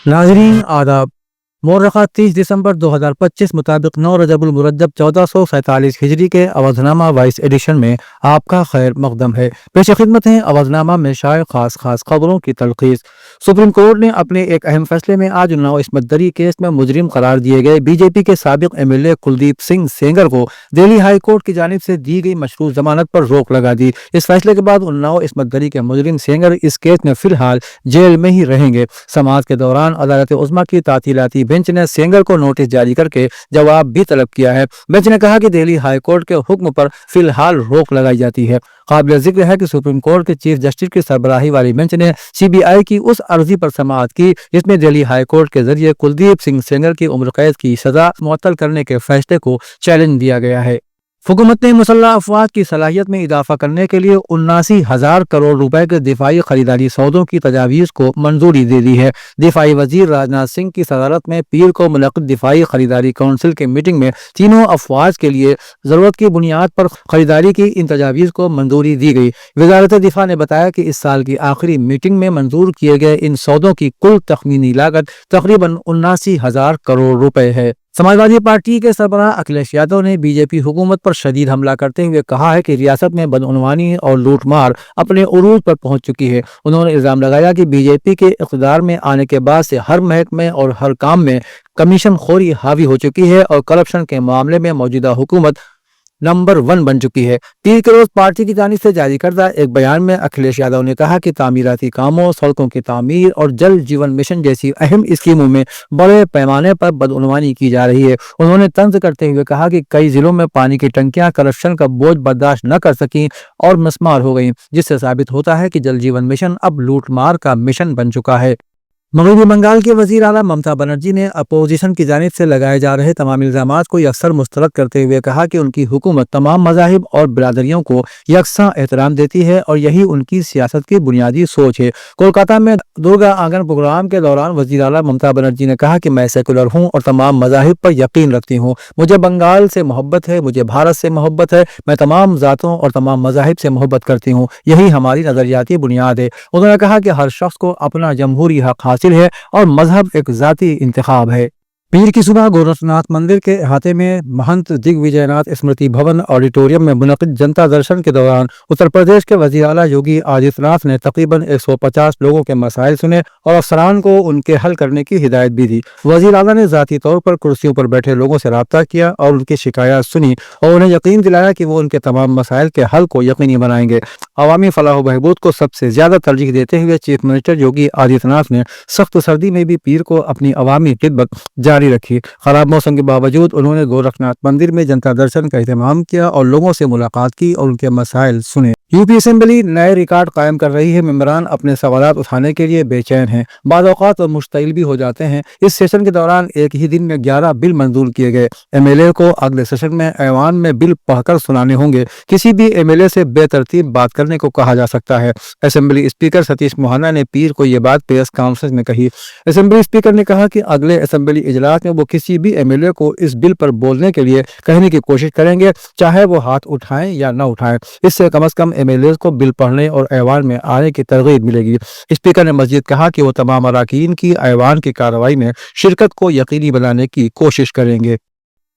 नाज़रीन आदाब। मौरख़ा 30 दिसंबर 2025 मुताबिक 9 रजबुल मुरज्जब 1447 हिजरी के अवधनामा वाइस एडिशन में आपका खैर मकदम है। पेश खिदमत है अवधनामा में शाये खास खबरों की तलखीस। सुप्रीम कोर्ट ने अपने एक अहम फैसले में आज उन्नाव इस्मत दरी केस में मुजरिम करार दिए गए बीजेपी के साबिक MLA कुलदीप सिंह सेंगर को दिल्ली हाई कोर्ट की जानिब से दी गई मशरूत जमानत पर रोक लगा दी। इस फैसले के बाद उन्नाव इस्मत दरी के मुजरिम सेंगर इस केस में फिलहाल जेल में ही रहेंगे। समाअत के दौरान अदालत उज़्मा की तातीलाती बेंच ने सेंगर को नोटिस जारी करके जवाब भी तलब किया है। बेंच ने कहा कि दिल्ली हाई कोर्ट के हुक्म पर फिलहाल रोक लगाई जाती है। काबिल जिक्र है कि सुप्रीम कोर्ट के चीफ जस्टिस की सरबराही वाली बेंच ने CBI की उस अर्जी पर समाअत की जिसमें दिल्ली हाई कोर्ट के जरिए कुलदीप सिंह सेंगर की उम्र कैद की सजा मुअत्तल करने के फैसले को चैलेंज दिया गया है। हुकूमत ने मुसल्लह अफवाज की सलाहियत में इजाफा करने के लिए 79,000 करोड़ रुपए के दिफाई खरीदारी सौदों की तजावीज़ को मंजूरी दे दी है। दिफाई वजीर राजनाथ सिंह की सदारत में पीर को मुनक़्क़िद दिफाई खरीदारी काउंसिल के मीटिंग में तीनों अफवाज के लिए ज़रूरत की बुनियाद पर खरीदारी की इन तजावीज़ को मंजूरी दी गई। वज़ारत दिफा ने बताया कि इस साल की आखिरी मीटिंग में मंजूर किए गए इन सौदों की कुल तखमीनी लागत तकरीबन 79,000 करोड़ रुपए है। समाजवादी पार्टी के सरबराह अखिलेश यादव ने बीजेपी हुकूमत पर शदीद हमला करते हुए कहा है कि रियासत में बदउनवानी और लूटमार अपने उरूज पर पहुंच चुकी है। उन्होंने इल्जाम लगाया कि बीजेपी के इक़्तिदार में आने के बाद से हर महकमे और हर काम में कमीशन खोरी हावी हो चुकी है और करप्शन के मामले में मौजूदा हुकूमत नंबर 1 बन चुकी है। पीर के रोज पार्टी की जानिब से जारी करदा एक बयान में अखिलेश यादव ने कहा कि तामीराती कामों, सड़कों की तामीर और जल जीवन मिशन जैसी अहम स्कीमों में बड़े पैमाने पर बदउनवानी की जा रही है। उन्होंने तंज करते हुए कहा कि कई जिलों में पानी की टंकियां करप्शन का बोझ बर्दाश्त न कर सकी और मिसमार हो गई, जिससे साबित होता है कि जल जीवन मिशन अब लूटमार का मिशन बन चुका है। मगरबी बंगाल के वजीर आला ममता बनर्जी ने अपोजिशन की जानिब से लगाए जा रहे तमाम इल्जामात को यकसर मुस्तरद करते हुए कहा कि उनकी हुकूमत तमाम मज़ाहिब और बिरादरियों को यकसा एहतराम देती है और यही उनकी सियासत की बुनियादी सोच है। कोलकाता में दुर्गा आंगन प्रोग्राम के दौरान वजीर आला ममता बनर्जी ने कहा कि मैं सेकुलर हूँ और तमाम मज़ाहिब पर यकीन रखती हूँ। मुझे बंगाल से मोहब्बत है, मुझे भारत से मोहब्बत है, मैं तमाम ज़ातों और तमाम मज़ाहिब से मोहब्बत करती हूँ, यही हमारी नज़रियाती बुनियाद है। उन्होंने कहा कि हर शख्स को अपना जमहूरी हक हासिल है और मजहब एक जाती इंतखाब है। पीर की सुबह गोरखनाथ मंदिर के अहाते में महंत दिग्विजयनाथ स्मृति भवन ऑडिटोरियम में मुनक़िद जनता दर्शन के दौरान उत्तर प्रदेश के वज़ीर आला योगी आदित्यनाथ ने तकरीबन 150 लोगों के मसाइल सुने और अफसरान को उनके हल करने की हिदायत भी दी। वज़ीर आला ने ज़ाती तौर पर कुर्सियों पर बैठे लोगों से रब्ता किया और उनकी शिकायत सुनी और उन्हें यकीन दिलाया कि वो उनके तमाम मसाइल के हल को यकीनी बनाएंगे। अवामी फलाह व बहबूद को सबसे ज्यादा तरजीह देते हुए चीफ मिनिस्टर योगी आदित्यनाथ ने सख्त सर्दी में भी पीर को अपनी अवामी खिदमत जारी रखी। खराब मौसम के बावजूद उन्होंने गोरखनाथ मंदिर में जनता दर्शन का एहतमाम किया और लोगों से मुलाकात की और उनके मसाइल सुने। यूपी असेंबली नए रिकॉर्ड कायम कर रही है। मेंबरान अपने सवालात उठाने के लिए बेचैन हैं, बाद औक़ात मुश्तइल भी हो जाते हैं। इस सेशन के दौरान एक ही दिन में 11 बिल मंजूर किए गए। MLA को अगले सेशन में ऐवान में बिल पढ़कर सुनाने होंगे। किसी भी MLA से बेतरतीब बात करने को कहा जा सकता है। असेंबली स्पीकर सतीश मोहना ने पीर को ये बात प्रेस कॉन्फ्रेंस में कही। असेंबली स्पीकर ने कहा कि अगले असेंबली इजलास में वो किसी भी MLA को इस बिल पर बोलने के लिए कहने की कोशिश करेंगे, चाहे वो हाथ उठाएं या न उठाएं। इससे कम से कम MLA को बिल पढ़ने और ऐवान में आने की तरगीब मिलेगी। स्पीकर ने मजीद कहा कि वो तमाम अराकीन की ऐवान की कार्रवाई में शिरकत को यकीनी बनाने की कोशिश करेंगे।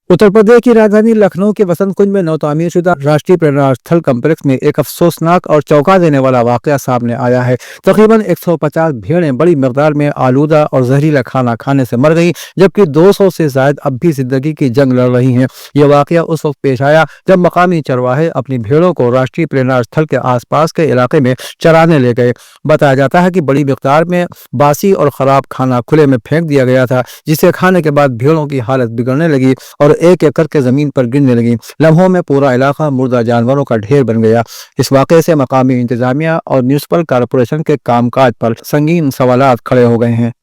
उत्तर प्रदेश की राजधानी लखनऊ के वसंत कुंज में नवतामीर शुदा राष्ट्रीय पर्यटन स्थल कम्प्लेक्स में एक अफसोसनाक और चौंका देने वाला वाकया सामने आया है। तकरीबन 150 भेड़ें बड़ी मकदार में आलूदा और जहरीला खाना खाने से मर गई, जबकि 200 से ज्यादा अब भी जिंदगी की जंग लड़ रही हैं। यह वाकया उस वक्त पेश आया जब मकामी चरवाहे अपनी भेड़ों को राष्ट्रीय पर्यटन स्थल के आसपास के इलाके में चराने ले गए। बताया जाता है कि बड़ी मकदार में बासी और खराब खाना खुले में फेंक दिया गया था, जिसे खाने के बाद भेड़ों की हालत बिगड़ने लगी और एक एक करके जमीन पर गिरने लगी। लम्हों में पूरा इलाका मुर्दा जानवरों का ढेर बन गया। इस वाक़े से मकामी इंतजामिया और म्यूनिसिपल कॉरपोरेशन के कामकाज पर संगीन सवालात खड़े हो गए हैं।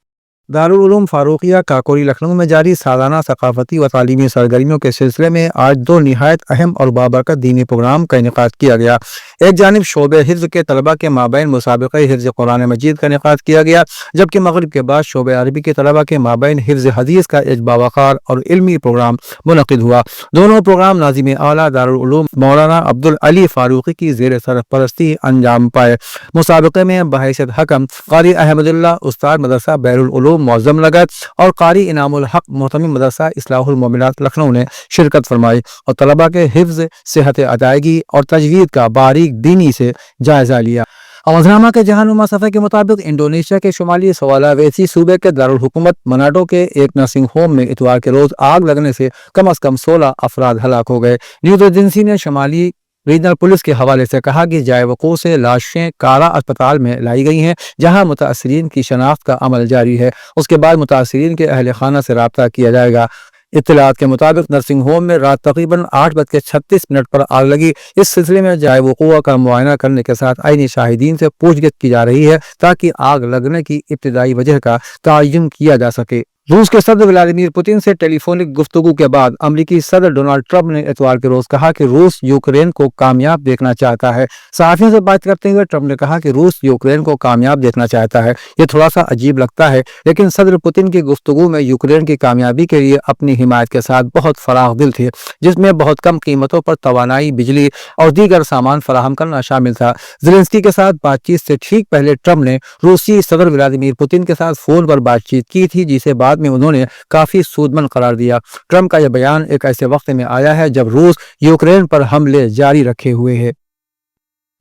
दारुल उलूम फारूकिया काकोरी लखनऊ में जारी सालाना सकाफती व तालीमी सरगर्मियों के सिलसिले में आज 2 निहायत अहम और बाबरकत दीनी प्रोग्राम का इनेकाद किया गया। एक जानिब शोबे हिफ्ज़ के तलबा के माबैन मुसाबिक़े हिफ्ज़ कुरान मजीद का इनेकाद किया गया, जबकि मगरिब के बाद शोबे अरबी के तलबा के माबैन हिफ्ज़ हदीस का एक बावकार और इल्मी प्रोग्राम मुनक़िद हुआ। दोनों प्रोग्राम नाज़िम आला दारुल उलूम मौलाना अब्दुल अली फारूकी की ज़ेर सरपरस्ती अंजाम पाए। मुसाबिक़े में बहैसियत हकम क़ारी अहमदुल्लाह उस्ताद मदरसा बैरुल उलूम معظم لگت اور قاری انعام الحق محتمی مدرسہ اصلاح المومنات لکھنؤ نے شرکت فرمائی اور طلباء کے حفظ، صحت ادائیگی اور تجوید کا باریک بینی سے جائزہ لیا۔ عوضنامہ کے جہانما صفحے کے مطابق انڈونیشیا کے شمالی سولاویسی صوبے کے دارالحکومت مناڈو کے ایک نرسنگ ہوم میں اتوار کے روز آگ لگنے سے کم از کم 16 افراد ہلاک ہو گئے۔ نیوز ایجنسی نے شمالی ریجنل پولیس کے حوالے سے کہا کہ جائے وقوع سے لاشیں کارا اسپتال میں لائی گئی ہیں، جہاں متاثرین کی شناخت کا عمل جاری ہے۔ اس کے بعد متاثرین کے اہل خانہ سے رابطہ کیا جائے گا۔ اطلاعات کے مطابق نرسنگ ہوم میں رات تقریباً 8:36 پر آگ لگی۔ اس سلسلے میں جائے وقوع کا معائنہ کرنے کے ساتھ عینی شاہدین سے پوچھ گچھ کی جا رہی ہے تاکہ آگ لگنے کی ابتدائی وجہ کا تعین کیا جا سکے۔ روس کے صدر ولادیمیر پوتن سے ٹیلی فونک گفتگو کے بعد امریکی صدر ڈونلڈ ٹرمپ نے اتوار کے روز کہا کہ روس یوکرین کو کامیاب دیکھنا چاہتا ہے۔ صحافیوں سے بات کرتے ہوئے ٹرمپ نے کہا کہ روس یوکرین کو کامیاب دیکھنا چاہتا ہے۔ یہ تھوڑا سا عجیب لگتا ہے، لیکن صدر پوتن کی گفتگو میں یوکرین کی کامیابی کے لیے اپنی حمایت کے ساتھ بہت فراخ دل تھے، جس میں بہت کم قیمتوں پر توانائی، بجلی اور دیگر سامان فراہم کرنا شامل تھا۔ زیلنسکی کے ساتھ بات چیت سے ٹھیک پہلے ٹرمپ نے روسی صدر ولادیمیر پوتن کے ساتھ فون پر بات چیت کی تھی، جسے بعد میں انہوں نے کافی سود مند قرار دیا۔ ٹرمپ کا یہ بیان ایک ایسے وقت میں آیا ہے جب روس یوکرین پر حملے جاری رکھے ہوئے ہے۔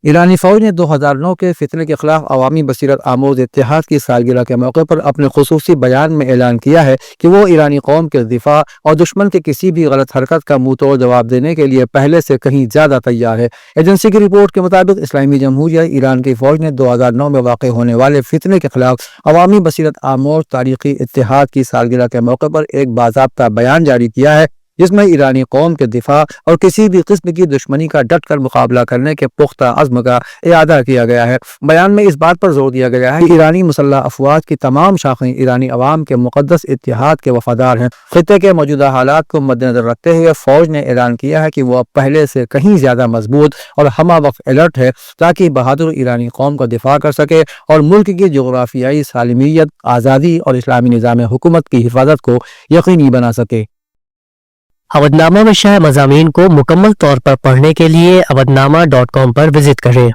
ایرانی فوج نے 2009 کے فتنے کے خلاف عوامی بصیرت آموز اتحاد کی سالگرہ کے موقع پر اپنے خصوصی بیان میں اعلان کیا ہے کہ وہ ایرانی قوم کے دفاع اور دشمن کے کسی بھی غلط حرکت کا منہ توڑ جواب دینے کے لیے پہلے سے کہیں زیادہ تیار ہے۔ ایجنسی کی رپورٹ کے مطابق اسلامی جمہوریہ ایران کی فوج نے 2009 میں واقع ہونے والے فتنے کے خلاف عوامی بصیرت آموز تاریخی اتحاد کی سالگرہ کے موقع پر ایک باضابطہ بیان جاری کیا ہے، جس میں ایرانی قوم کے دفاع اور کسی بھی قسم کی دشمنی کا ڈٹ کر مقابلہ کرنے کے پختہ عزم کا اعادہ کیا گیا ہے۔ بیان میں اس بات پر زور دیا گیا ہے کہ ایرانی مسلح افواج کی تمام شاخیں ایرانی عوام کے مقدس اتحاد کے وفادار ہیں۔ خطے کے موجودہ حالات کو مد نظر رکھتے ہوئے فوج نے اعلان کیا ہے کہ وہ اب پہلے سے کہیں زیادہ مضبوط اور ہمہ وقت الرٹ ہے تاکہ بہادر ایرانی قوم کا دفاع کر سکے اور ملک کی جغرافیائی سالمیت، آزادی اور اسلامی نظام حکومت کی حفاظت کو یقینی بنا سکے۔ اودنامہ میں شائع مضامین کو مکمل طور پر پڑھنے کے لیے اودنامہ.com پر وزٹ کریں۔